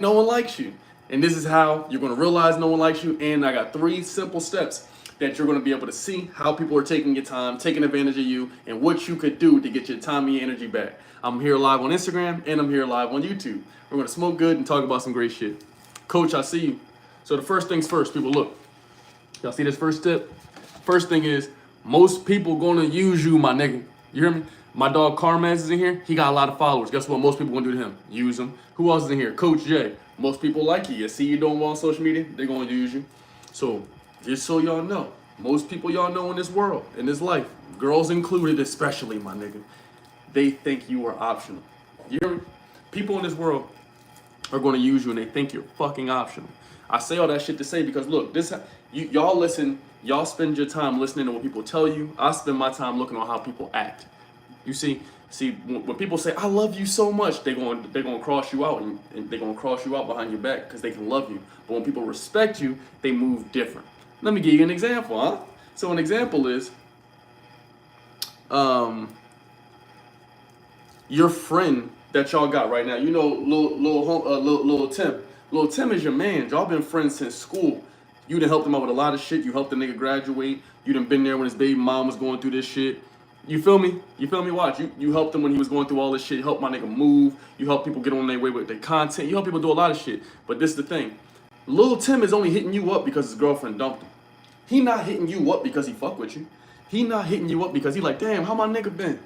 no one likes you. And this is how you're going to realize no one likes you. And I got 3 simple steps that you're going to be able to see how people are taking your time, taking advantage of you, and what you could do to get your time and your energy back. I'm here live on Instagram, and I'm here live on YouTube. We're going to smoke good and talk about some great shit. Coach, I see you. So the first things first, people, look. Y'all see this first tip? First thing is, most people going to use you, my nigga. You hear me? My dog Carmaz is in here. He got a lot of followers. Guess what most people going to do to him? Use him. Who else is in here? Coach J. Most people like you. You see you doing well on social media, they're going to use you. So just so y'all know, most people y'all know in this world, in this life, girls included especially, my nigga, they think you are optional. You hear me? People in this world are going to use you and they think you're fucking optional. I say all that shit to say because look, y'all listen, y'all spend your time listening to what people tell you. I spend my time looking on how people act. You see, when people say I love you so much, they're going to cross you out and they're going to cross you out behind your back because they can love you. But when people respect you, they move different. Let me give you an example, huh? So an example is, your friend that y'all got right now. You know, little Tim. Little Tim is your man. Y'all been friends since school. You done helped him out with a lot of shit. You helped the nigga graduate. You done been there when his baby mom was going through this shit. You feel me? You feel me? Watch. You helped him when he was going through all this shit. You helped my nigga move. You helped people get on their way with their content. You help people do a lot of shit. But this is the thing. Lil Tim is only hitting you up because his girlfriend dumped him. He not hitting you up because he fuck with you. He not hitting you up because he like, damn, how my nigga been?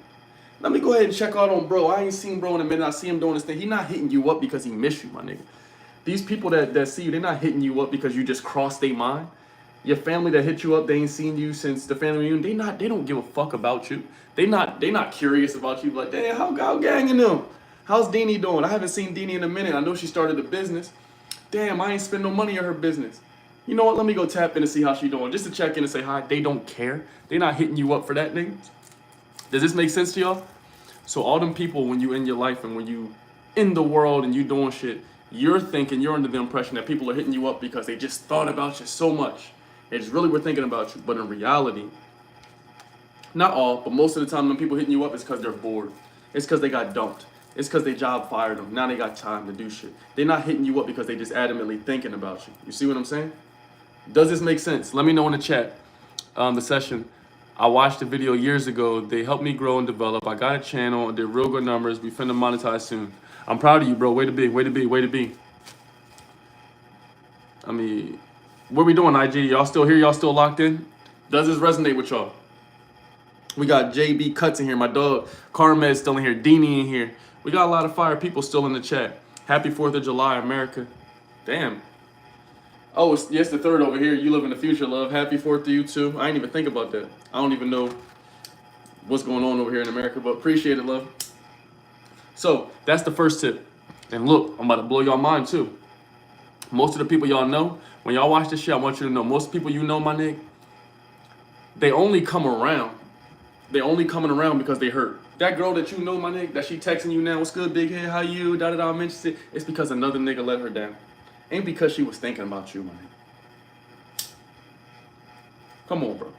Let me go ahead and check out on bro. I ain't seen bro in a minute. I see him doing this thing. He not hitting you up because he miss you, my nigga. These people that see you, they're not hitting you up because you just crossed their mind. Your family that hit you up, they ain't seen you since the family reunion. They don't give a fuck about you. They not curious about you. Like, damn, how gang in them? How's Deanie doing? I haven't seen Deanie in a minute. I know she started a business. Damn, I ain't spend no money on her business. You know what? Let me go tap in and see how she doing. Just to check in and say hi. They don't care. They not hitting you up for that, nigga. Does this make sense to y'all? So all them people, when you in your life and when you in the world and you doing shit, you're under the impression that people are hitting you up because they just thought about you so much. They just really were thinking about you. But in reality, not all, but most of the time when people hitting you up, it's because they're bored. It's because they got dumped. It's because their job fired them. Now they got time to do shit. They're not hitting you up because they just adamantly thinking about you. You see what I'm saying? Does this make sense? Let me know in the chat, the session. I watched the video years ago. They helped me grow and develop. I got a channel, did real good numbers. We finna monetize soon. I'm proud of you, bro. Way to be, way to be, way to be. I mean, what we doing, IG? Y'all still here? Y'all still locked in? Does this resonate with y'all? We got JB Cuts in here. My dog Carmez still in here. Deanie in here. We got a lot of fire people still in the chat. Happy 4th of July, America. Damn. Oh, it's the 3rd over here. You live in the future, love. Happy 4th to you, too. I ain't even think about that. I don't even know what's going on over here in America, but appreciate it, love. So, that's the first tip. And look, I'm about to blow y'all mind, too. Most of the people y'all know, when y'all watch this shit, I want you to know, most people you know, my nigga, they only come around. They only coming around because they hurt. That girl that you know, my nigga, that she texting you now, what's good, big head, how you, da-da-da, mentions it, it's because another nigga let her down. Ain't because she was thinking about you, man. Come on, bro.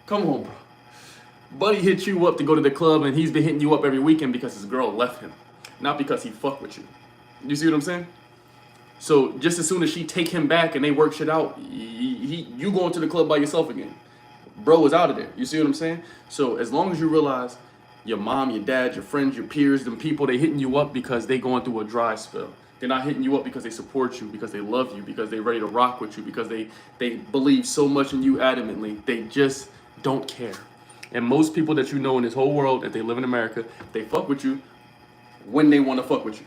Come on, bro. Buddy hit you up to go to the club and he's been hitting you up every weekend because his girl left him. Not because he fucked with you. You see what I'm saying? So just as soon as she take him back and they work shit out, you going to the club by yourself again. Bro is out of there. You see what I'm saying? So as long as you realize your mom, your dad, your friends, your peers, them people, they hitting you up because they going through a dry spell. They're not hitting you up because they support you, because they love you, because they're ready to rock with you, because they believe so much in you adamantly. They just don't care. And most people that you know in this whole world, that they live in America, they fuck with you when they want to fuck with you.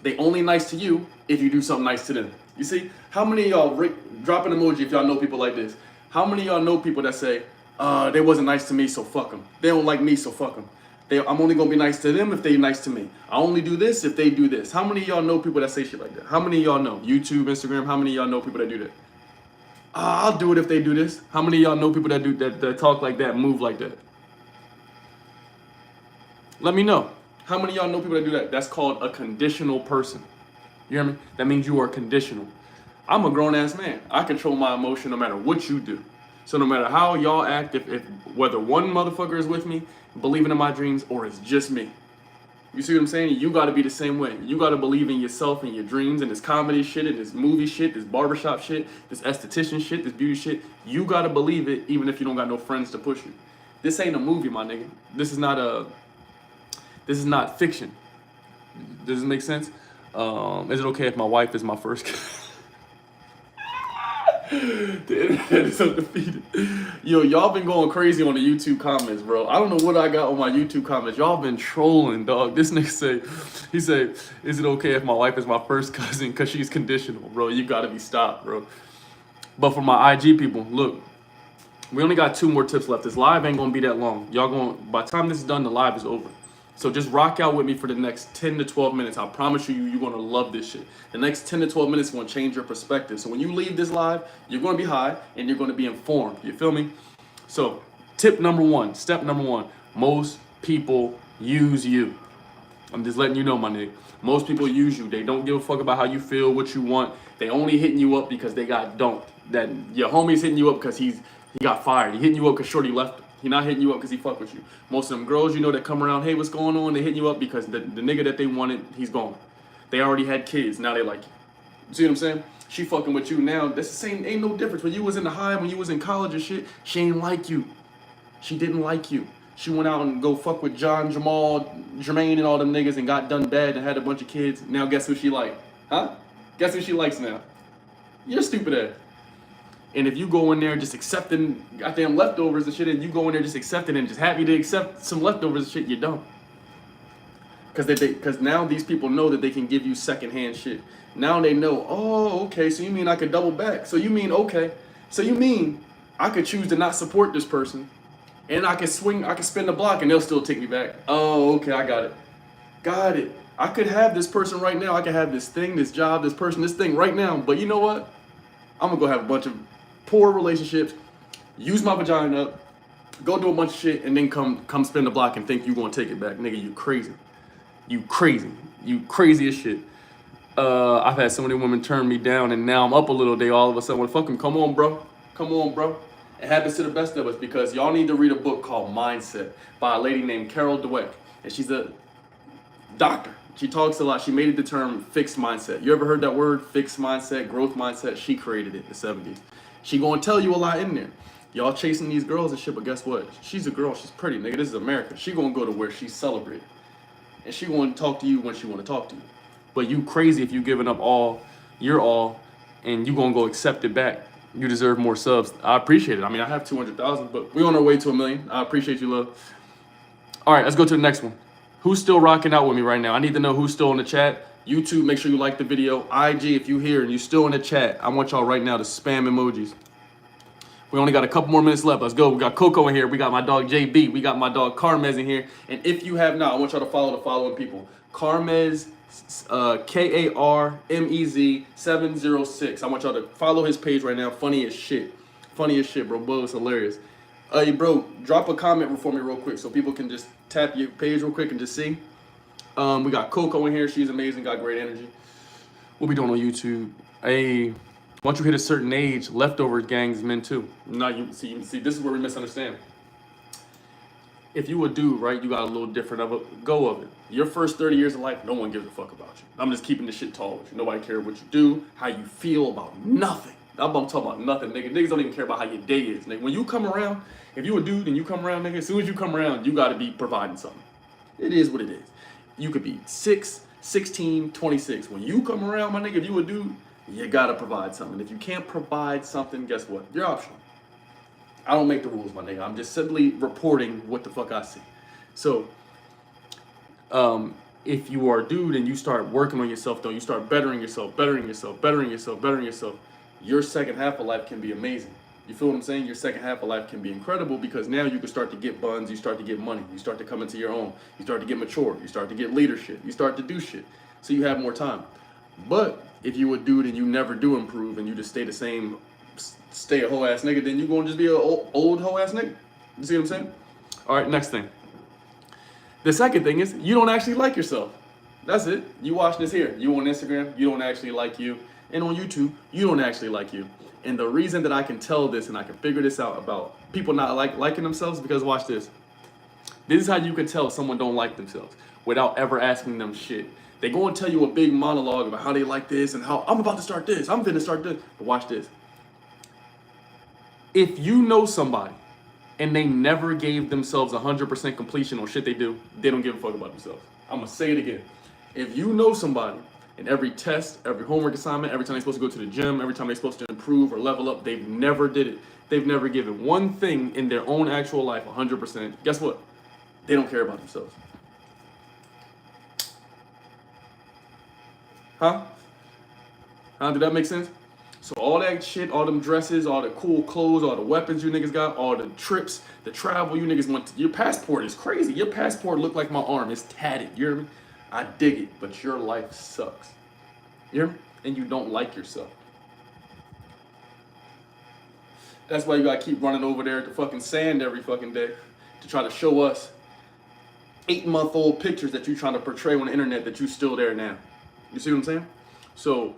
They only nice to you if you do something nice to them. You see? How many of y'all, drop an emoji if y'all know people like this. How many of y'all know people that say, they wasn't nice to me, so fuck them. They don't like me, so fuck them. I'm only going to be nice to them if they nice to me. I only do this if they do this. How many of y'all know people that say shit like that? How many of y'all know? YouTube, Instagram, how many of y'all know people that do that? I'll do it if they do this. How many of y'all know people that do that talk like that, move like that? Let me know. How many of y'all know people that do that? That's called a conditional person. You hear me? That means you are conditional. I'm a grown-ass man. I control my emotion no matter what you do. So no matter how y'all act, if whether one motherfucker is with me, believing in my dreams, or it's just me, You see what I'm saying? You got to be the same way. You got to believe in yourself and your dreams and this comedy shit and this movie shit, this barbershop shit, this esthetician shit, this beauty shit. You got to believe it even if you don't got no friends to push you. This ain't a movie, my nigga. This is not fiction. Does it make sense? Is it okay if my wife is my first The internet is undefeated. Yo, y'all been going crazy on the YouTube comments, bro. I don't know what I got on my YouTube comments. Y'all been trolling, dog. This nigga he said, is it okay if my wife is my first cousin because she's conditional? Bro, you gotta be stopped, bro. But for my IG people, look, we only got 2 more tips left. This live ain't gonna be that long. By the time this is done, the live is over. So just rock out with me for the next 10 to 12 minutes. I promise you, you're gonna love this shit. The next 10 to 12 minutes is gonna change your perspective. So when you leave this live, you're gonna be high and you're gonna be informed. You feel me? So step number one, most people use you. I'm just letting you know, my nigga. Most people use you. They don't give a fuck about how you feel, what you want. They only hitting you up because they got dumped. That your homie's hitting you up because he got fired. He hitting you up because shorty left him. He not hitting you up because he fuck with you. Most of them girls, you know, that come around, hey, what's going on? They hitting you up because the nigga that they wanted, he's gone. They already had kids. Now they like you. See what I'm saying? She fucking with you now. That's the same. Ain't no difference. When you was in the high, when you was in college and shit, she ain't like you. She didn't like you. She went out and go fuck with John, Jamal, Jermaine, and all them niggas and got done bad and had a bunch of kids. Now guess who she like? Huh? Guess who she likes now? You're stupid ass. And if you go in there just accepting goddamn leftovers and shit, and you go in there just accepting and just happy to accept some leftovers and shit, you're dumb. Because now these people know that they can give you secondhand shit. Now they know, oh, okay, so you mean I could double back. So you mean, okay. So you mean I could choose to not support this person and I can spin the block and they'll still take me back. Oh, okay, I got it. Got it. I could have this person right now. I could have this thing, this job, this person, this thing right now. But you know what? I'm going to go have a bunch of poor relationships, use my vagina up, go do a bunch of shit, and then come spin the block and think you gonna take it back. Nigga, you crazy. You crazy. You crazy as shit. I've had so many women turn me down, and now I'm up a little day all of a sudden. Well, fuck them. Come on, bro. Come on, bro. It happens to the best of us because y'all need to read a book called Mindset by a lady named Carol Dweck. And she's a doctor. She talks a lot. She made it the term fixed mindset. You ever heard that word? Fixed mindset, growth mindset? She created it in the 70s. She gonna tell you a lot in there. Y'all chasing these girls and shit, but guess what? She's a girl. She's pretty, nigga. This is America. She gonna go to where she's celebrated. And she gonna talk to you when she wanna talk to you. But you crazy if you giving up your all, and you gonna go accept it back. You deserve more subs. I appreciate it. I mean, I have 200,000, but we on our way to 1 million. I appreciate you, love. All right, let's go to the next one. Who's still rocking out with me right now? I need to know who's still in the chat. YouTube, make sure you like the video. IG, if you here and you still in the chat, I want y'all right now to spam emojis. We only got a couple more minutes left. Let's go. We got Coco in here. We got my dog JB. We got my dog Carmez in here. And if you have not, I want y'all to follow the following people. Carmez, Karmez 706. I want y'all to follow his page right now. Funny as shit. Funny as shit, bro. Bro, it's hilarious. Hey, bro, drop a comment for me real quick so people can just tap your page real quick and just see. We got Coco in here. She's amazing. Got great energy. What we doing on YouTube? Hey, once you hit a certain age, leftover gangs men too. Now you see, this is where we misunderstand. If you a dude, right, you got a little different of a go of it. Your first 30 years of life, no one gives a fuck about you. I'm just keeping this shit tall with you. Nobody cares what you do, how you feel about nothing. I'm talking about nothing, nigga. Niggas don't even care about how your day is, nigga. When you come around, if you a dude and you come around, nigga, as soon as you come around, you gotta be providing something. It is what it is. You could be 6, 16, 26. When you come around, my nigga, if you a dude, you gotta provide something. If you can't provide something, guess what? You're optional. I don't make the rules, my nigga. I'm just simply reporting what the fuck I see. So, if you are a dude and you start working on yourself, though, you start bettering yourself, your second half of life can be amazing. You feel what I'm saying? Your second half of life can be incredible because now you can start to get buns, you start to get money, you start to come into your own, you start to get mature, you start to get leadership, you start to do shit. So you have more time. But if you a dude and you never do improve and you just stay the same, stay a hoe ass nigga, then you gonna just be an old hoe ass nigga. You see what I'm saying? All right, next thing. The second thing is you don't actually like yourself. That's it. You watch this here. You on Instagram, you don't actually like you. And on YouTube, you don't actually like you. And the reason that I can tell this and I can figure this out about people not liking themselves is because watch this. This is how you can tell someone don't like themselves. without ever asking them shit. They go and tell you a big monologue about how they like this and how I'm about to start this, I'm finna start this. But watch this. If you know somebody and they never gave themselves 100% completion on shit they do, they don't give a fuck about themselves. I'm gonna say it again. If you know somebody and every test, every homework assignment, every time they're supposed to go to the gym, every time they're supposed to improve or level up, they've never did it. They've never given one thing in their own actual life 100%. Guess what? They don't care about themselves. Huh? Did that make sense? So all that shit, all them dresses, all the cool clothes, all the weapons you niggas got, all the trips, the travel you niggas went to, your passport is crazy. Your passport look like my arm. It's tatted. You hear me? I dig it, but your life sucks. You hear me? And you don't like yourself. That's why you gotta keep running over there to fucking sand every fucking day to try to show us 8-month-old pictures that you trying to portray on the internet that you still there now. You see what I'm saying? So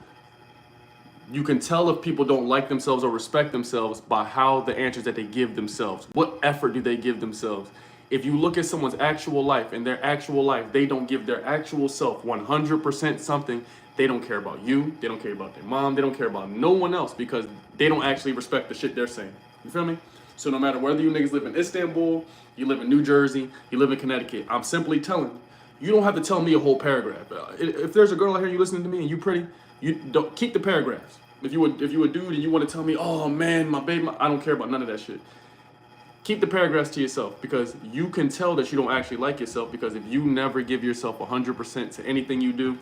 you can tell if people don't like themselves or respect themselves by how the answers that they give themselves. What effort do they give themselves? If you look at someone's actual life, in their actual life, they don't give their actual self 100% something, they don't care about you, they don't care about their mom, they don't care about no one else because they don't actually respect the shit they're saying. You feel me? So no matter whether you niggas live in Istanbul, you live in New Jersey, you live in Connecticut, I'm simply telling you don't have to tell me a whole paragraph. If there's a girl out here you listening to me and you pretty, you don't keep the paragraphs. If you a dude and you want to tell me, oh man, my baby, I don't care about none of that shit. Keep the paragraphs to yourself because you can tell that you don't actually like yourself because if you never give yourself 100% to anything you do,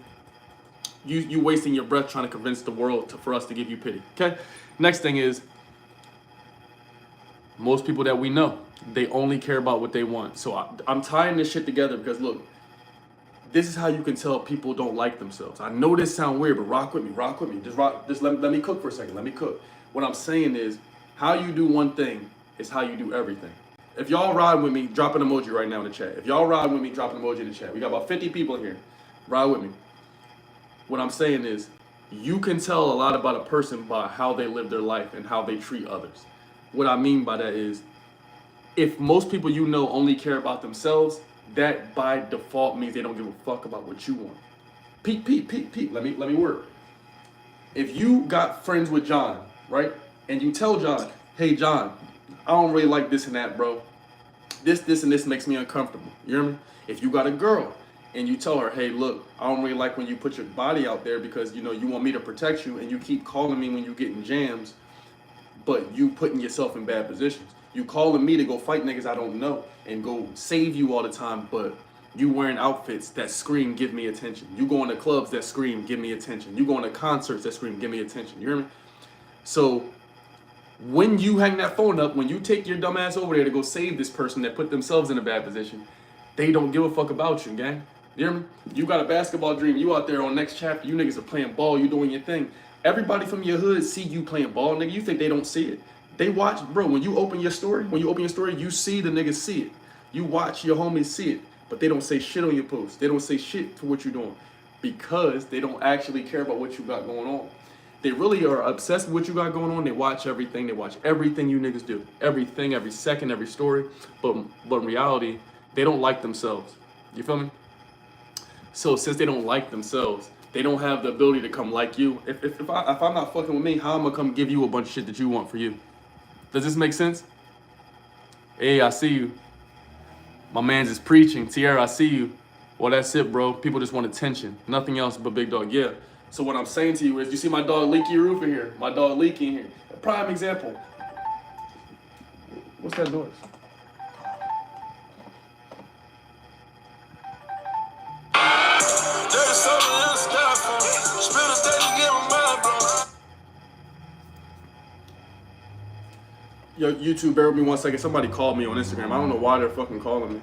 you wasting your breath trying to convince the world for us to give you pity. Okay? Next thing is, most people that we know, they only care about what they want. So I'm tying this shit together because look, this is how you can tell people don't like themselves. I know this sounds weird, but rock with me, rock with me. Just let me cook for a second, let me cook. What I'm saying is, how you do one thing is how you do everything. If y'all ride with me, drop an emoji right now in the chat. If y'all ride with me, drop an emoji in the chat. We got about 50 people here. Ride with me. What I'm saying is, you can tell a lot about a person by how they live their life and how they treat others. What I mean by that is, if most people you know only care about themselves, that by default means they don't give a fuck about what you want. Peep. Let me work. If you got friends with John, right? And you tell John, hey John, I don't really like this and that, bro. This and this makes me uncomfortable. You hear me? If you got a girl and you tell her, hey, look, I don't really like when you put your body out there because you know you want me to protect you and you keep calling me when you get in jams, but you putting yourself in bad positions. You calling me to go fight niggas I don't know and go save you all the time, but you wearing outfits that scream, give me attention. You going to clubs that scream, give me attention. You going to concerts that scream, give me attention. You hear me? So when you hang that phone up, when you take your dumb ass over there to go save this person that put themselves in a bad position, they don't give a fuck about you, gang. You hear me? You got a basketball dream. You out there on next chapter. You niggas are playing ball. You doing your thing. Everybody from your hood see you playing ball, nigga. You think they don't see it? They watch, bro, when you open your story, you see the niggas see it. You watch your homies see it, but they don't say shit on your post. They don't say shit for what you're doing because they don't actually care about what you got going on. They really are obsessed with what you got going on. They watch everything. They watch everything you niggas do. Everything, every second, every story. But in reality, they don't like themselves. You feel me? So since they don't like themselves, they don't have the ability to come like you. If I'm not fucking with me, how am I gonna come give you a bunch of shit that you want for you? Does this make sense? Hey, I see you. My man's is preaching. Tierra, I see you. Well, that's it, bro. People just want attention. Nothing else but big dog. Yeah. So what I'm saying to you is, you see my dog Leaky Roof in here? My dog Leaky in here. A prime example. What's that noise? Yo, YouTube, bear with me 1 second. Somebody called me on Instagram. I don't know why they're fucking calling me.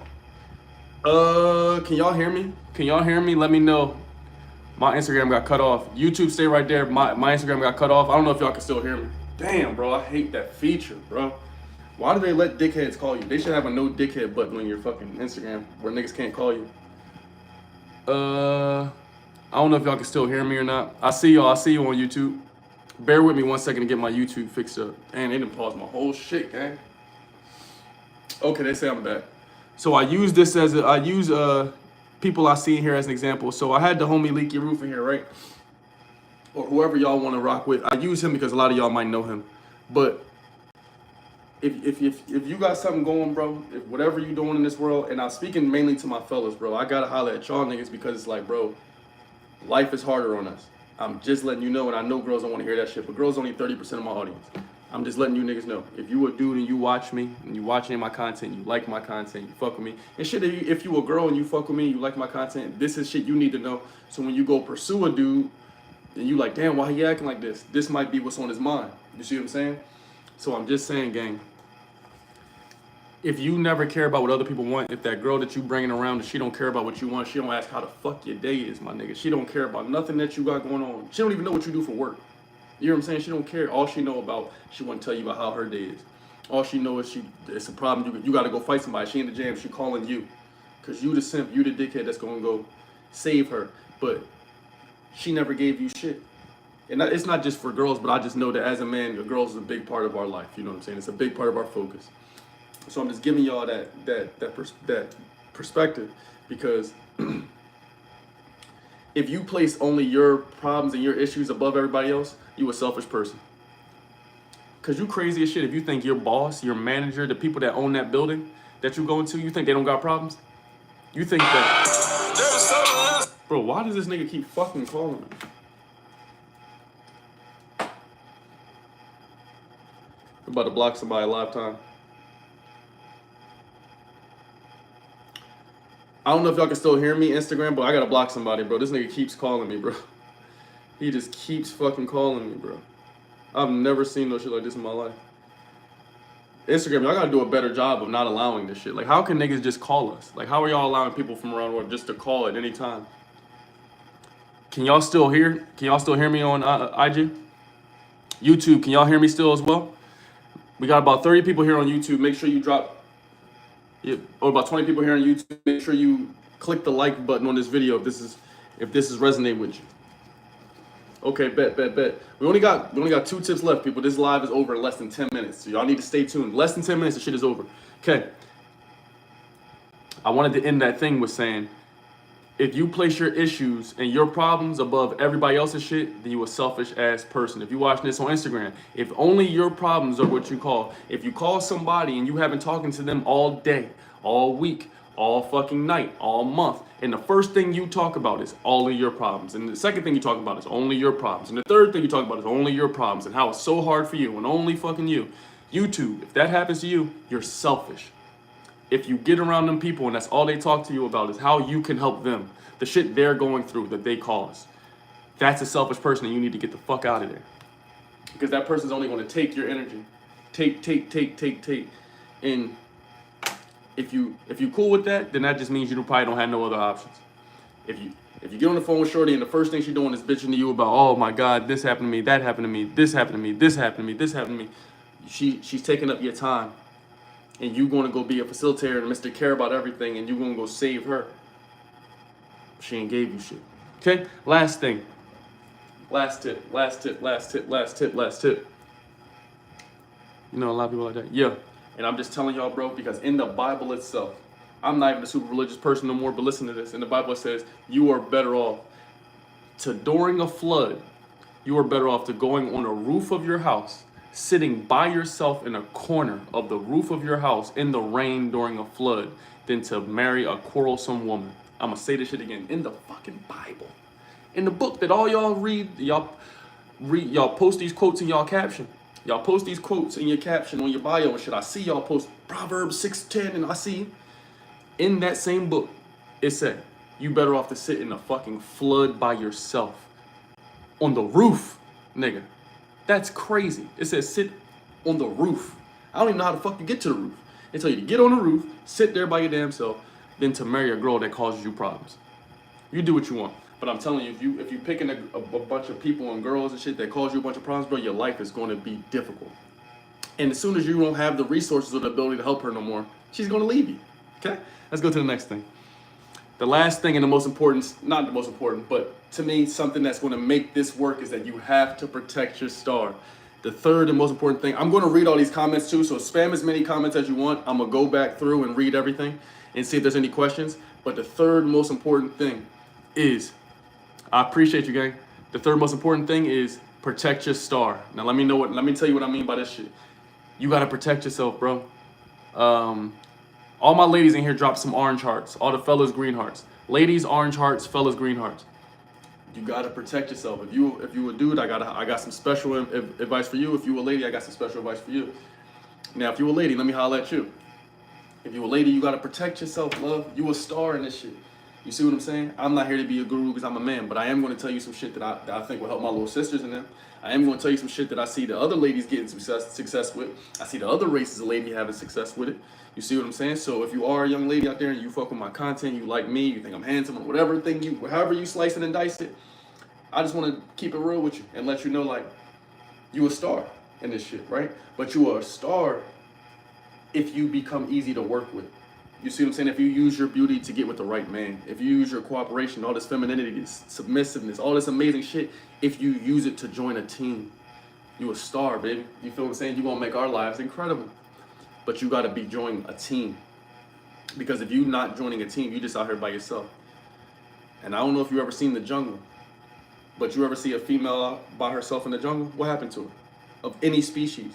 Can y'all hear me? Can y'all hear me? Let me know. My Instagram got cut off. YouTube, stay right there. My Instagram got cut off. I don't know if y'all can still hear me. Damn, bro, I hate that feature, bro. Why do they let dickheads call you? They should have a no dickhead button on your fucking Instagram where niggas can't call you. I don't know if y'all can still hear me or not. I see y'all. I see you on YouTube. Bear with me 1 second to get my YouTube fixed up. Damn, they didn't pause my whole shit, gang. Okay, they say I'm back. So I use this as people I see here as an example. So I had the homie Leaky Roof in here, right? Or whoever y'all want to rock with. I use him because a lot of y'all might know him. But if you got something going, bro, if whatever you doing in this world, and I'm speaking mainly to my fellas, bro, I gotta holler at y'all niggas because it's like, bro, life is harder on us. I'm just letting you know, and I know girls don't want to hear that shit, but girls only 30% of my audience. I'm just letting you niggas know. If you a dude and you watch me, and you watching my content, you like my content, you fuck with me, and shit, if you a girl and you fuck with me, you like my content, this is shit you need to know. So when you go pursue a dude, and you like, damn, why he acting like this? This might be what's on his mind. You see what I'm saying? So I'm just saying, gang, if you never care about what other people want, if that girl that you bringing around, if she don't care about what you want, she don't ask how the fuck your day is, my nigga. She don't care about nothing that you got going on. She don't even know what you do for work. You know what I'm saying? She don't care. All she know about, she want to tell you about how her day is. All she know is it's a problem. You got to go fight somebody. She in the jam. She calling you. Because you the simp. You the dickhead that's going to go save her. But she never gave you shit. And it's not just for girls, but I just know that as a man, girls is a big part of our life. You know what I'm saying? It's a big part of our focus. So I'm just giving y'all that perspective, because if you place only your problems and your issues above everybody else, you a selfish person. Cause you crazy as shit if you think your boss, your manager, the people that own that building that you go into, you think they don't got problems? You think that, bro, why does this nigga keep fucking calling me? I'm about to block somebody live time. I don't know if y'all can still hear me, Instagram, but I gotta block somebody, bro. This nigga keeps calling me, bro. He just keeps fucking calling me, bro. I've never seen no shit like this in my life. Instagram, y'all gotta do a better job of not allowing this shit. Like, how can niggas just call us? Like, how are y'all allowing people from around the world just to call at any time? Can y'all still hear? Can y'all still hear me on IG? YouTube, can y'all hear me still as well? We got about 30 people here on YouTube. Make sure you drop, or about 20 people here on YouTube. Make sure you click the like button on this video if this is resonating with you. Okay, bet. We only got 2 tips left, people. This live is over in less than 10 minutes. So y'all need to stay tuned. Less than 10 minutes, the shit is over. Okay. I wanted to end that thing with saying, if you place your issues and your problems above everybody else's shit, then you a selfish ass person. If you watching this on Instagram, if only your problems are what you call, if you call somebody and you haven't talking to them all day, all week, all fucking night, all month, and the first thing you talk about is all of your problems, and the second thing you talk about is only your problems, and the third thing you talk about is only your problems and how it's so hard for you and only fucking you. YouTube, if that happens to you, you're selfish. If you get around them people and that's all they talk to you about is how you can help them, the shit they're going through that they cause, that's a selfish person and you need to get the fuck out of there. Because that person's only going to take your energy. Take. And if you cool with that, then that just means you probably don't have no other options. If you get on the phone with Shorty and the first thing she's doing is bitching to you about, oh my God, this happened to me, that happened to me, this happened to me, this happened to me, this happened to me. She's taking up your time. And you going to go be a facilitator and Mr. Care about everything, and you going to go save her. She ain't gave you shit. Okay? Last thing. Last tip. You know a lot of people like that? Yeah. And I'm just telling y'all, bro, because in the Bible itself, I'm not even a super religious person no more, but listen to this. In the Bible it says, you are better off to, during a flood, you are better off to going on a roof of your house, sitting by yourself in a corner of the roof of your house in the rain during a flood than to marry a quarrelsome woman. I'm gonna say this shit again. In the fucking Bible. In the book that all y'all read, y'all post these quotes in y'all caption. Y'all post these quotes in your caption on your bio and shit. I see y'all post Proverbs 6:10 and I see in that same book, it said, you better off to sit in a fucking flood by yourself. On the roof, nigga. That's crazy. It says sit on the roof. I don't even know how the fuck you get to the roof. They tell you to get on the roof, sit there by your damn self, then to marry a girl that causes you problems. You do what you want. But I'm telling you, if you picking a bunch of people and girls and shit that cause you a bunch of problems, bro, your life is going to be difficult. And as soon as you don't have the resources or the ability to help her no more, she's going to leave you. Okay? Let's go to the next thing. The last thing and the most important, not the most important, but to me, something that's going to make this work is that you have to protect your star. The third and most important thing, I'm going to read all these comments too, so spam as many comments as you want. I'm going to go back through and read everything and see if there's any questions. But the third most important thing is, I appreciate you, gang. The third most important thing is protect your star. Now let me tell you what I mean by this shit. You gotta protect yourself, bro. All my ladies in here drop some orange hearts. All the fellas green hearts. Ladies orange hearts, fellas green hearts. You gotta protect yourself. If you a dude, I got some special advice for you. If you a lady, I got some special advice for you. Now, if you a lady, let me holler at you. If you a lady, you gotta protect yourself, love. You a star in this shit. You see what I'm saying? I'm not here to be a guru because I'm a man, but I am going to tell you some shit that I think will help my little sisters and them. I am going to tell you some shit that I see the other ladies getting success with. I see the other races of lady having success with it. You see what I'm saying? So if you are a young lady out there and you fuck with my content, you like me, you think I'm handsome, or whatever thing however you slice it and dice it, I just want to keep it real with you and let you know, like, you a star in this shit, right? But you are a star if you become easy to work with. You see what I'm saying? If you use your beauty to get with the right man, if you use your cooperation, all this femininity, this submissiveness, all this amazing shit, if you use it to join a team, you a star, baby. You feel what I'm saying? You're going to make our lives incredible. But you got to be joining a team. Because if you're not joining a team, you just out here by yourself. And I don't know if you ever seen The Jungle, but you ever see a female by herself in the jungle? What happened to her? Of any species.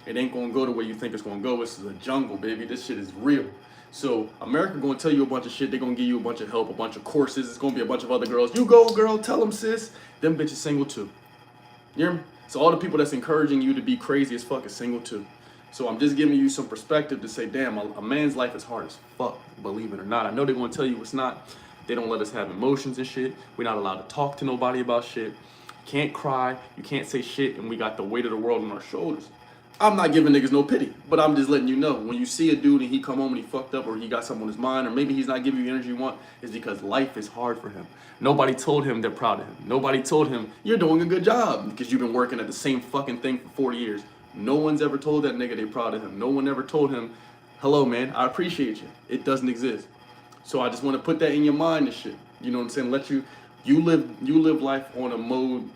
It ain't going to go the way you think it's going to go. This is a jungle, baby. This shit is real. So America going to tell you a bunch of shit. They're going to give you a bunch of help, a bunch of courses. It's going to be a bunch of other girls. You go, girl. Tell them, sis. Them bitches single too. You hear me? So all the people that's encouraging you to be crazy as fuck is single too. So I'm just giving you some perspective to say, damn, a man's life is hard as fuck, believe it or not. I know they're going to tell you it's not. They don't let us have emotions and shit. We're not allowed to talk to nobody about shit. You can't cry. You can't say shit. And we got the weight of the world on our shoulders. I'm not giving niggas no pity, but I'm just letting you know, when you see a dude and he come home and he fucked up, or he got something on his mind, or maybe he's not giving you the energy you want, is because life is hard for him. Nobody told him they're proud of him. Nobody told him you're doing a good job because you've been working at the same fucking thing for 40 years. No one's ever told that nigga they're proud of him. No one ever told him, hello, man, I appreciate you. It doesn't exist. So I just want to put that in your mind and shit. You know what I'm saying? Let you live life on a mode.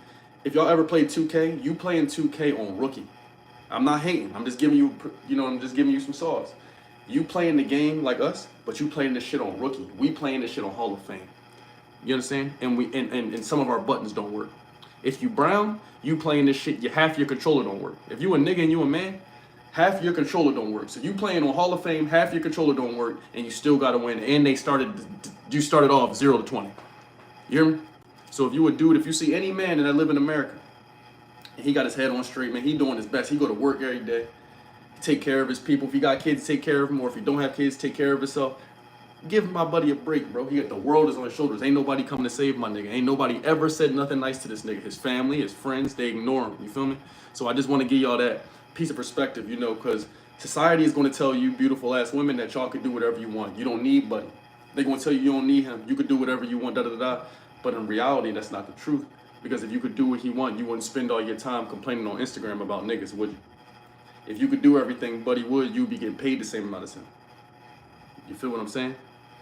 If y'all ever played 2K, you playing 2K on rookie. I'm not hating. I'm just giving you, I'm just giving you some sauce. You playing the game like us, but you playing this shit on rookie. We playing this shit on Hall of Fame. You understand? And some of our buttons don't work. If you brown, you playing this shit, half your controller don't work. If you a nigga and you a man, half your controller don't work. So you playing on Hall of Fame, half your controller don't work, and you still gotta win. And you started off 0 to 20. You hear me? So if you a dude, if you see any man that live in America, he got his head on straight, man. He doing his best. He go to work every day. Take care of his people. If he got kids, take care of them. Or if he don't have kids, take care of himself. Give my buddy a break, bro. The world is on his shoulders. Ain't nobody coming to save my nigga. Ain't nobody ever said nothing nice to this nigga. His family, his friends, they ignore him. You feel me? So I just want to give y'all that piece of perspective, because society is going to tell you, beautiful ass women, that y'all can do whatever you want. You don't need buddy. They're going to tell you don't need him. You could do whatever you want, da-da-da-da. But in reality, that's not the truth. Because if you could do what he want, you wouldn't spend all your time complaining on Instagram about niggas, would you? If you could do everything Buddy would, you'd be getting paid the same amount as him. You feel what I'm saying?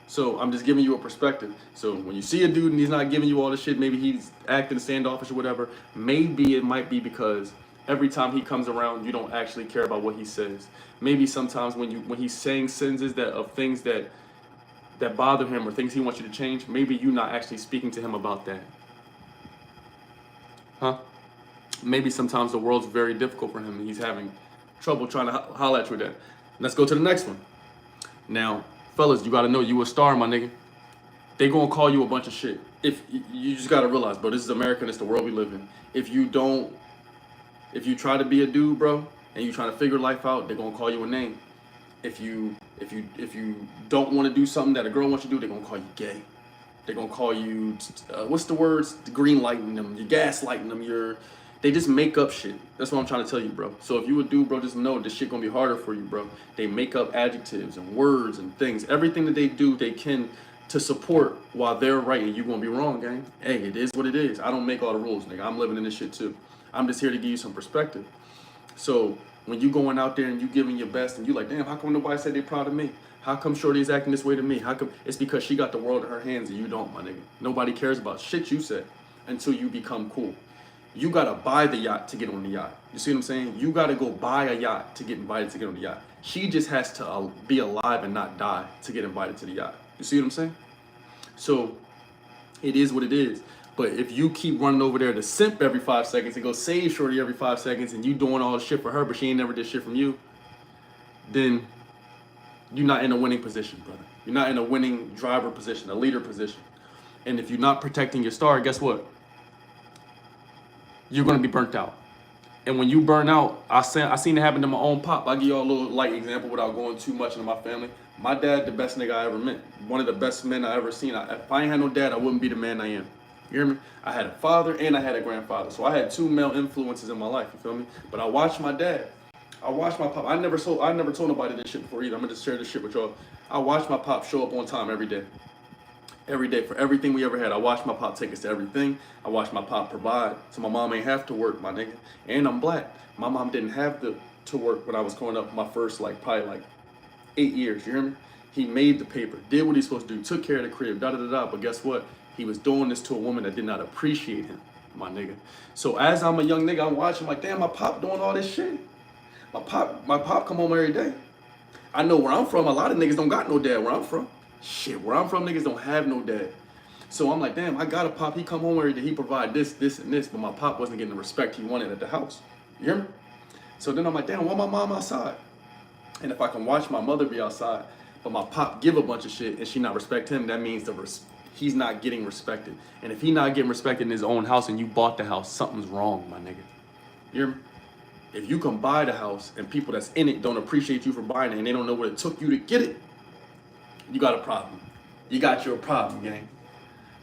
So I'm just giving you a perspective. So when you see a dude and he's not giving you all the shit, maybe he's acting standoffish or whatever, maybe it might be because every time he comes around, you don't actually care about what he says. Maybe sometimes when he's saying sentences of things that bother him or things he wants you to change, maybe you're not actually speaking to him about that. Huh? Maybe sometimes the world's very difficult for him and he's having trouble trying to holler at you with that. Let's go to the next one. Now, fellas, you gotta know you a star, my nigga. They gonna call you a bunch of shit. If you just gotta realize, bro, this is America and it's the world we live in. If you try to be a dude, bro, and you trying to figure life out, they're gonna call you a name. If you don't want to do something that a girl wants you to do, they're gonna call you gay. They're gonna call you, what's the words? Green lighting them, you're gaslighting them, they just make up shit. That's what I'm trying to tell you, bro. So if you a dude, bro, just know this shit gonna be harder for you, bro. They make up adjectives and words and things. Everything that they do, they can to support while they're right and you gonna be wrong, gang. Hey, it is what it is. I don't make all the rules, nigga. I'm living in this shit too. I'm just here to give you some perspective. So when you going out there and you giving your best and you like, damn, how come nobody said they proud of me? How come Shorty's acting this way to me? How come? It's because she got the world in her hands and you don't, my nigga. Nobody cares about shit you said until you become cool. You gotta buy the yacht to get on the yacht. You see what I'm saying? You gotta go buy a yacht to get invited to get on the yacht. She just has to be alive and not die to get invited to the yacht. You see what I'm saying? So it is what it is. But if you keep running over there to simp every 5 seconds and go save shorty every 5 seconds and you doing all the shit for her, but she ain't never did shit from you, then you're not in a winning position, brother. You're not in a winning driver position, a leader position. And if you're not protecting your star, guess what? You're gonna be burnt out. And when you burn out, I seen it happen to my own pop. I'll give y'all a little light example without going too much into my family. My dad, the best nigga I ever met. One of the best men I ever seen. If I ain't had no dad, I wouldn't be the man I am. You hear me? I had a father and I had a grandfather. So I had 2 male influences in my life, you feel me? But I watched my dad. I watched my pop. I never told nobody this shit before either. I'm gonna just share this shit with y'all. I watched my pop show up on time every day. Every day for everything we ever had. I watched my pop take us to everything. I watched my pop provide. So my mom ain't have to work, my nigga. And I'm black. My mom didn't have to work when I was growing up. My first probably 8 years. You hear me? He made the paper, did what he's supposed to do, took care of the crib, da da da da. But guess what? He was doing this to a woman that did not appreciate him, my nigga. So as I'm a young nigga, I'm watching like, damn, my pop doing all this shit. My pop come home every day. I know where I'm from. A lot of niggas don't got no dad where I'm from. Shit, where I'm from, niggas don't have no dad. So I'm like, damn, I got a pop. He come home every day. He provide this, this, and this. But my pop wasn't getting the respect he wanted at the house. You hear me? So then I'm like, damn, why my mom outside? And if I can watch my mother be outside, but my pop give a bunch of shit and she not respect him, that means he's not getting respected. And if he not getting respected in his own house and you bought the house, something's wrong, my nigga. You hear me? If you can buy the house and people that's in it don't appreciate you for buying it and they don't know what it took you to get it, you got a problem. You got your problem, gang.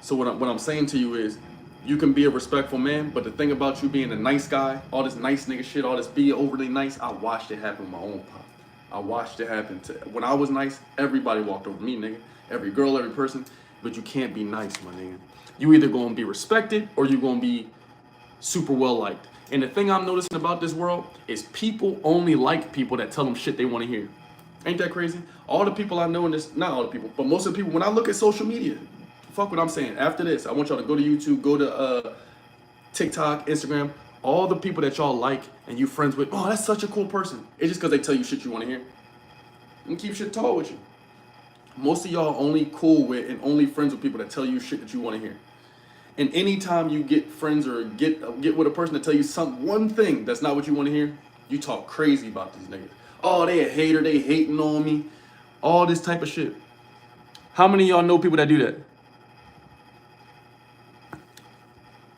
So what I'm saying to you is, you can be a respectful man, but the thing about you being a nice guy, all this nice nigga shit, all this be overly nice, I watched it happen with my own pop. I watched it happen when I was nice, everybody walked over me, nigga. Every girl, every person, but you can't be nice, my nigga. You either gonna be respected or you gonna be super well liked. And the thing I'm noticing about this world is people only like people that tell them shit they wanna hear. Ain't that crazy? All the people I know in this, not all the people, but most of the people, when I look at social media, fuck what I'm saying. After this, I want y'all to go to YouTube, go to TikTok, Instagram, all the people that y'all like and you friends with, oh, that's such a cool person. It's just because they tell you shit you want to hear. And keep shit tall with you. Most of y'all only cool with and only friends with people that tell you shit that you want to hear. And anytime you get friends or get with a person that tell you one thing that's not what you want to hear, you talk crazy about these niggas. Oh, they a hater, they hating on me. All this type of shit. How many of y'all know people that do that?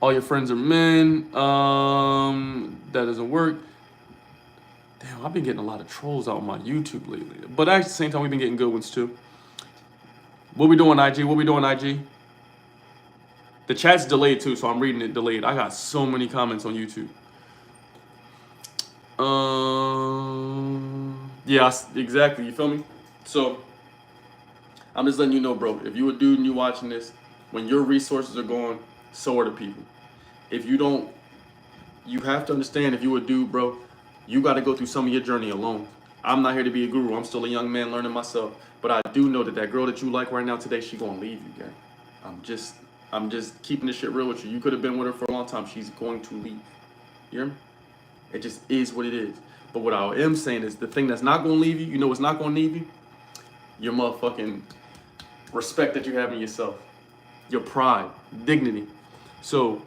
All your friends are men. That doesn't work. Damn, I've been getting a lot of trolls out on my YouTube lately. But at the same time, we've been getting good ones too. What we doing, IG? What we doing, IG? The chat's delayed too, so I'm reading it delayed. I got so many comments on YouTube. Yeah, exactly. You feel me? So, I'm just letting you know, bro. If you a dude and you watching this, when your resources are gone, so are the people. If you don't, you have to understand, if you a dude, bro, you got to go through some of your journey alone. I'm not here to be a guru. I'm still a young man learning myself. But I do know that girl that you like right now today, she gonna leave you, gang. I'm just keeping this shit real with you. You could have been with her for a long time. She's going to leave. You hear me? It just is what it is. But what I am saying is the thing that's not gonna leave you, you know what's not gonna leave you? Your motherfucking respect that you have in yourself. Your pride, dignity. So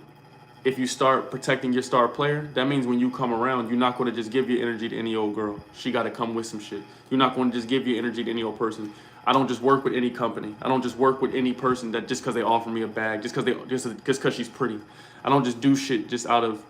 if you start protecting your star player, that means when you come around, you're not going to just give your energy to any old girl. She got to come with some shit. You're not going to just give your energy to any old person. I don't just work with any company. I don't just work with any person that just because they offer me a bag, just because she's pretty. I don't just do shit just out of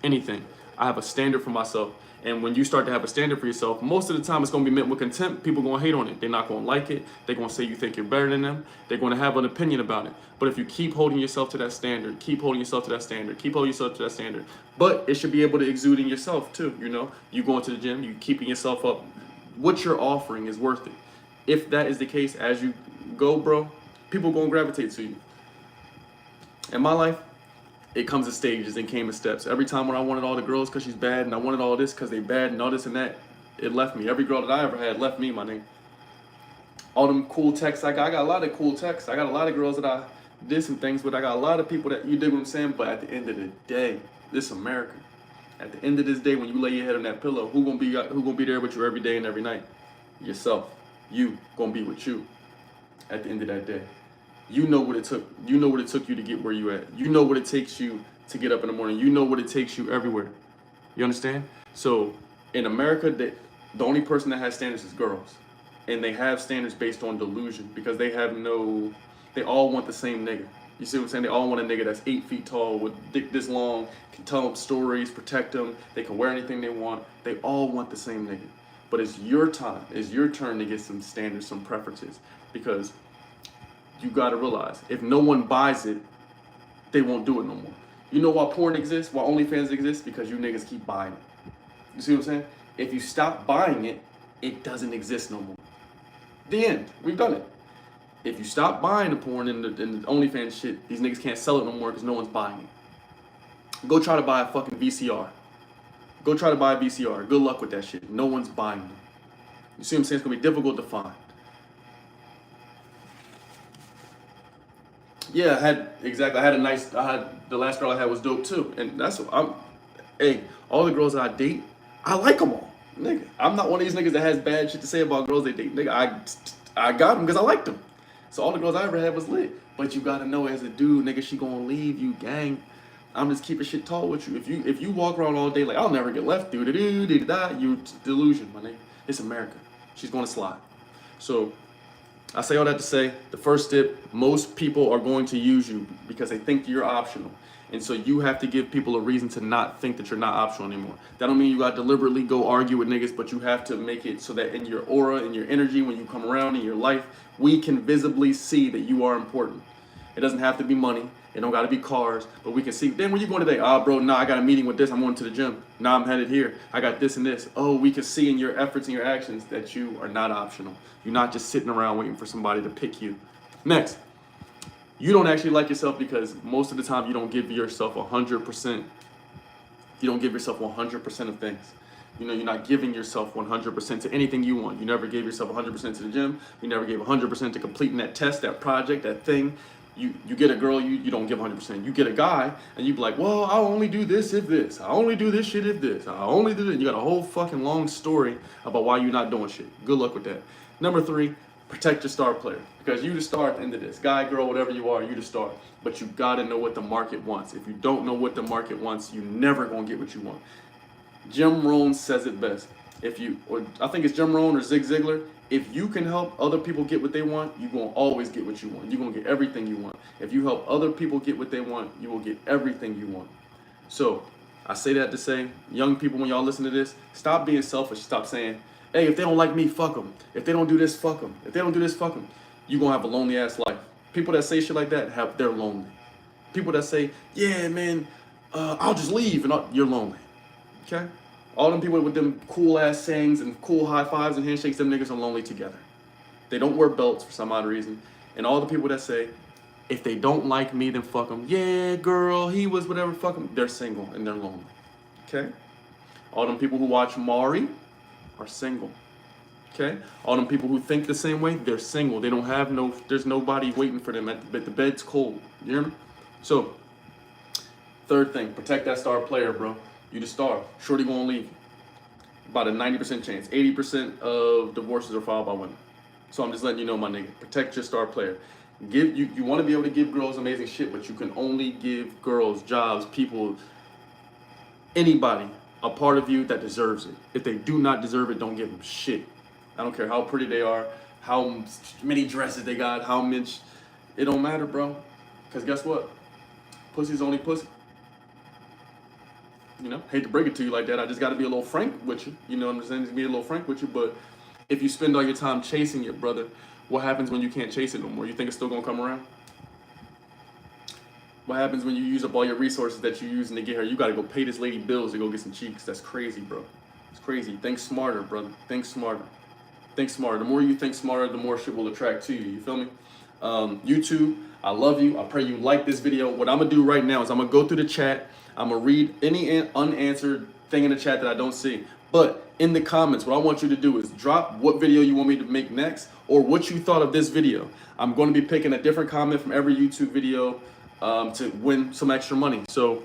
anything. I have a standard for myself. And when you start to have a standard for yourself, most of the time it's going to be met with contempt. People going to hate on it. They're not going to like it. They're going to say you think you're better than them. They're going to have an opinion about it. But if you keep holding yourself to that standard, keep holding yourself to that standard, keep holding yourself to that standard. But it should be able to exude in yourself too, you know? You going to the gym, you keeping yourself up. What you're offering is worth it. If that is the case as you go, bro, people going to gravitate to you. In my life, it comes in stages and came in steps. Every time when I wanted all the girls because she's bad and I wanted all this because they bad and all this and that, it left me. Every girl that I ever had left me, my nigga. All them cool texts I got a lot of cool texts. I got a lot of girls that I did some things with. I got a lot of people that, you dig what I'm saying? But at the end of the day, this America. At the end of this day, when you lay your head on that pillow, who gonna be there with you every day and every night? Yourself. You gonna be with you. at the end of that day. You know what it took. You know what it took you to get where you at. You know what it takes you to get up in the morning. You know what it takes you everywhere. You understand? So in America, the only person that has standards is girls. And they have standards based on delusion because they all want the same nigga. You see what I'm saying? They all want a nigga that's 8 feet tall with dick this long, can tell them stories, protect them, they can wear anything they want. They all want the same nigga. But it's your time, it's your turn to get some standards, some preferences. Because you gotta realize, if no one buys it, they won't do it no more. You know why porn exists, why OnlyFans exists? Because you niggas keep buying it. You see what I'm saying? If you stop buying it, it doesn't exist no more. The end. We've done it. If you stop buying the porn and the OnlyFans shit, these niggas can't sell it no more because no one's buying it. Go try to buy a fucking VCR. Go try to buy a VCR. Good luck with that shit. No one's buying them. You see what I'm saying? It's gonna be difficult to find. Yeah, I had the last girl I had was dope too. And hey, all the girls that I date, I like them all. Nigga, I'm not one of these niggas that has bad shit to say about girls they date. Nigga, I got them because I liked them. So all the girls I ever had was lit. But you gotta know as a dude, nigga, she gonna leave you, gang. I'm just keeping shit tall with you. If you walk around all day like I'll never get left, you delusion, my nigga. It's America. She's gonna slide. So I say all that to say, the first step, most people are going to use you because they think you're optional. And so you have to give people a reason to not think that you're not optional anymore. That don't mean you got to deliberately go argue with niggas, but you have to make it so that in your aura, in your energy, when you come around in your life, we can visibly see that you are important. It doesn't have to be money. It don't got to be cars, but we can see. Then where you going today? Bro, nah, I got a meeting with this. I'm going to the gym. Nah, I'm headed here. I got this and this. Oh, we can see in your efforts and your actions that you are not optional. You're not just sitting around waiting for somebody to pick you. Next, you don't actually like yourself because most of the time you don't give yourself 100%. You don't give yourself 100% of things. You know, you're not giving yourself 100% to anything you want. You never gave yourself 100% to the gym. You never gave 100% to completing that test, that project, that thing. You get a girl, you don't give 100%. You get a guy, and you be like, well, I'll only do this if this. I only do this shit if this. I only do this. You got a whole fucking long story about why you're not doing shit. Good luck with that. Number 3, protect your star player. Because you the star at the end of this. Guy, girl, whatever you are, you the star. But you gotta know what the market wants. If you don't know what the market wants, you never gonna get what you want. Jim Rohn says it best. I think it's Jim Rohn or Zig Ziglar. If you can help other people get what they want, you're going to always get what you want. You're going to get everything you want. If you help other people get what they want, you will get everything you want. So I say that to say, young people, when y'all listen to this, stop being selfish. Stop saying, hey, if they don't like me, fuck them. If they don't do this, fuck them. If they don't do this, fuck them. You're going to have a lonely ass life. People that say shit like that, they're lonely. People that say, yeah, man, I'll just leave, and you're lonely. Okay? All them people with them cool ass sayings and cool high fives and handshakes, them niggas are lonely together. They don't wear belts for some odd reason. And all the people that say, if they don't like me, then fuck them. Yeah, girl, he was whatever, fuck them. They're single and they're lonely. Okay? All them people who watch Maury are single. Okay? All them people who think the same way, they're single. They don't have there's nobody waiting for them at the bed's cold. You hear me? So, third thing, protect that star player, bro. You the star. Shorty gonna leave you. About a 90% chance. 80% of divorces are filed by women. So I'm just letting you know, my nigga. Protect your star player. You want to be able to give girls amazing shit, but you can only give girls, jobs, people, anybody a part of you that deserves it. If they do not deserve it, don't give them shit. I don't care how pretty they are, how many dresses they got, how much. It don't matter, bro. Because guess what? Pussy's only pussy. You know, hate to break it to you like that. I just got to be a little frank with you. You know what I'm saying? Just be a little frank with you. But if you spend all your time chasing it, brother, what happens when you can't chase it no more? You think it's still going to come around? What happens when you use up all your resources that you're using to get her? You got to go pay this lady bills to go get some cheeks. That's crazy, bro. It's crazy. Think smarter, brother. Think smarter. Think smarter. The more you think smarter, the more shit will attract to you. You feel me? YouTube, I love you. I pray you like this video. What I'm going to do right now is I'm going to go through the chat. I'm going to read any unanswered thing in the chat that I don't see. But in the comments, what I want you to do is drop what video you want me to make next or what you thought of this video. I'm going to be picking a different comment from every YouTube video to win some extra money. So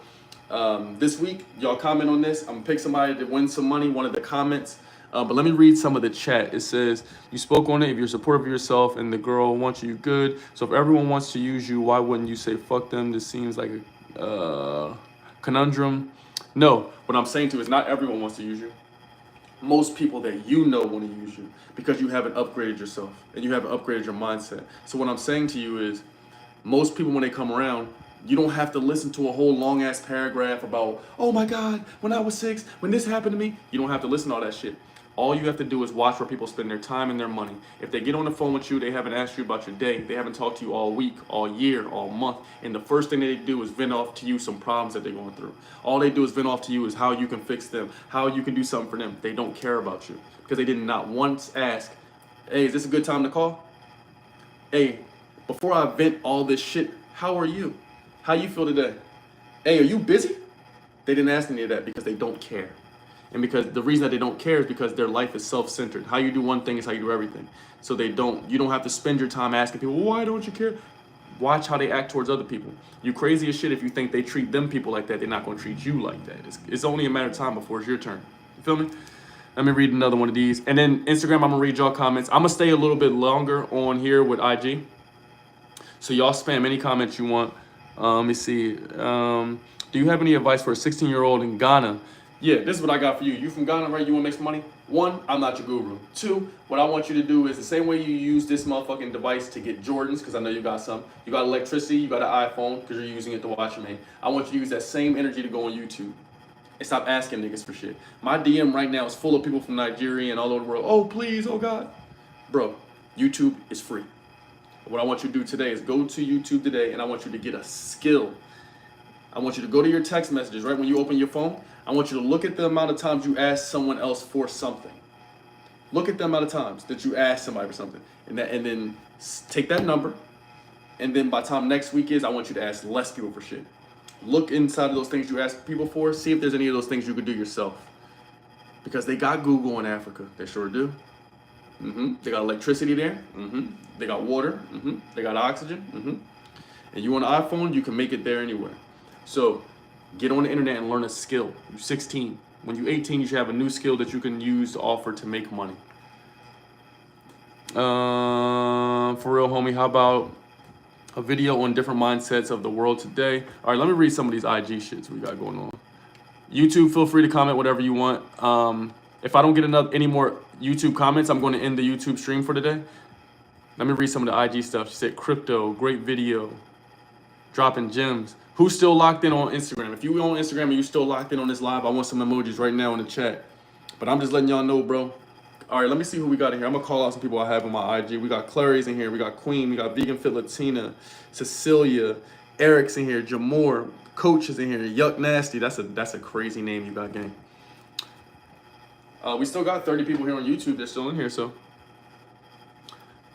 this week, y'all comment on this. I'm going to pick somebody to win some money, one of the comments. But let me read some of the chat. It says, you spoke on it. If you're supportive of yourself and the girl wants you, good. So if everyone wants to use you, why wouldn't you say fuck them? This seems like a conundrum. No, what I'm saying to you is not everyone wants to use you. Most people that you know want to use you because you haven't upgraded yourself and you haven't upgraded your mindset. So what I'm saying to you is, most people when they come around, you don't have to listen to a whole long ass paragraph about, oh my God, when I was 6, when this happened to me. You don't have to listen to all that shit. All you have to do is watch where people spend their time and their money. If they get on the phone with you, they haven't asked you about your day. They haven't talked to you all week, all year, all month. And the first thing they do is vent off to you some problems that they're going through. All they do is vent off to you is how you can fix them, how you can do something for them. They don't care about you because they did not once ask, hey, is this a good time to call? Hey, before I vent all this shit, how are you? How you feel today? Hey, are you busy? They didn't ask any of that because they don't care. And because the reason that they don't care is because their life is self-centered. How you do one thing is how you do everything. So you don't have to spend your time asking people, well, why don't you care? Watch how they act towards other people. You crazy as shit if you think they treat them people like that, they're not gonna treat you like that. It's only a matter of time before it's your turn. You feel me? Let me read another one of these. And then Instagram, I'm gonna read y'all comments. I'm gonna stay a little bit longer on here with IG. So y'all spam any comments you want. Let me see. Do you have any advice for a 16-year-old in Ghana? Yeah, this is what I got for you. You from Ghana, right? You wanna make some money? 1, I'm not your guru. 2, what I want you to do is the same way you use this motherfucking device to get Jordans, because I know you got some. You got electricity, you got an iPhone, because you're using it to watch me. I want you to use that same energy to go on YouTube. And stop asking niggas for shit. My DM right now is full of people from Nigeria and all over the world. Oh, please, oh God. Bro, YouTube is free. What I want you to do today is go to YouTube today and I want you to get a skill. I want you to go to your text messages, right? When you open your phone, I want you to look at the amount of times you ask someone else for something. Look at the amount of times that you ask somebody for something. And then take that number. And then by the time next week is, I want you to ask less people for shit. Look inside of those things you ask people for. See if there's any of those things you could do yourself. Because they got Google in Africa. They sure do. They got electricity there. They got water. They got oxygen. And you on an iPhone, you can make it there anywhere. So get on the internet and learn a skill. You're 16. When you're 18, you should have a new skill that you can use to offer to make money. For real, homie, how about a video on different mindsets of the world today? All right, let me read some of these IG shits we got going on. YouTube, feel free to comment whatever you want. If I don't get any more YouTube comments, I'm going to end the YouTube stream for today. Let me read some of the IG stuff. She said, crypto, great video, dropping gems. Who's still locked in on Instagram? If you on Instagram and you still locked in on this live, I want some emojis right now in the chat. But I'm just letting y'all know, bro. All right, let me see who we got in here. I'm gonna call out some people I have on my IG. We got Clary's in here. We got Queen. We got Vegan Fit Latina, Cecilia, Eric's in here. Jamor, Coach is in here. Yuck Nasty. That's a crazy name you got, gang. We still got 30 people here on YouTube that's still in here. So,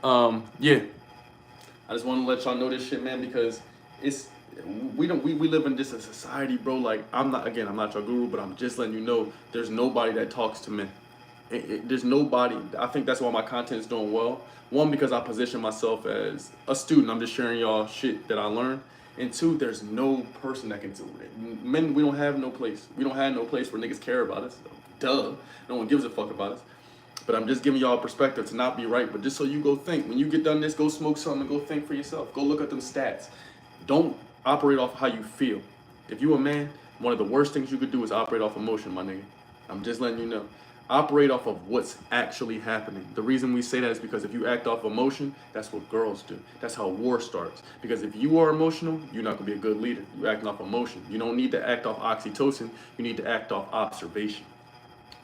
yeah. I just want to let y'all know this shit, man, because we live in this society, bro. Like I'm not your guru, but I'm just letting you know there's nobody that talks to men. There's nobody. I think that's why my content is doing well. 1, because I position myself as a student. I'm just sharing y'all shit that I learned. And 2, there's no person that can do it. Men, we don't have no place. We don't have no place where niggas care about us. Duh. No one gives a fuck about us. But I'm just giving y'all a perspective to not be right, but just so you go think. When you get done this, go smoke something and go think for yourself. Go look at them stats. Don't operate off how you feel. If you a man, one of the worst things you could do is operate off emotion, my nigga. I'm just letting you know. Operate off of what's actually happening. The reason we say that is because if you act off emotion, that's what girls do. That's how war starts. Because if you are emotional, you're not gonna be a good leader. You're acting off emotion. You don't need to act off oxytocin. You need to act off observation.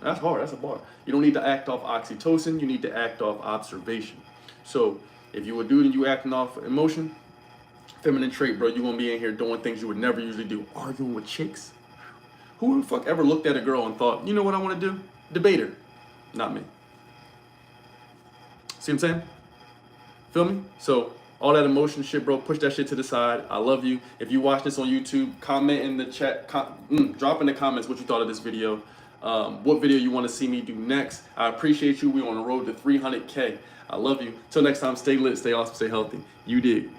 That's hard, that's a bar. You don't need to act off oxytocin. You need to act off observation. So if you a dude and you acting off emotion, feminine trait, bro, you're gonna be in here doing things you would never usually do. Arguing with chicks. Who the fuck ever looked at a girl and thought, you know what I wanna do? Debate her. Not me. See what I'm saying? Feel me? So all that emotion shit, bro, push that shit to the side. I love you. If you watch this on YouTube, comment in the chat, drop in the comments what you thought of this video. What video you want to see me do next. I appreciate you. We're on the road to 300K. I love you. Till next time, stay lit, stay awesome, stay healthy. You dig.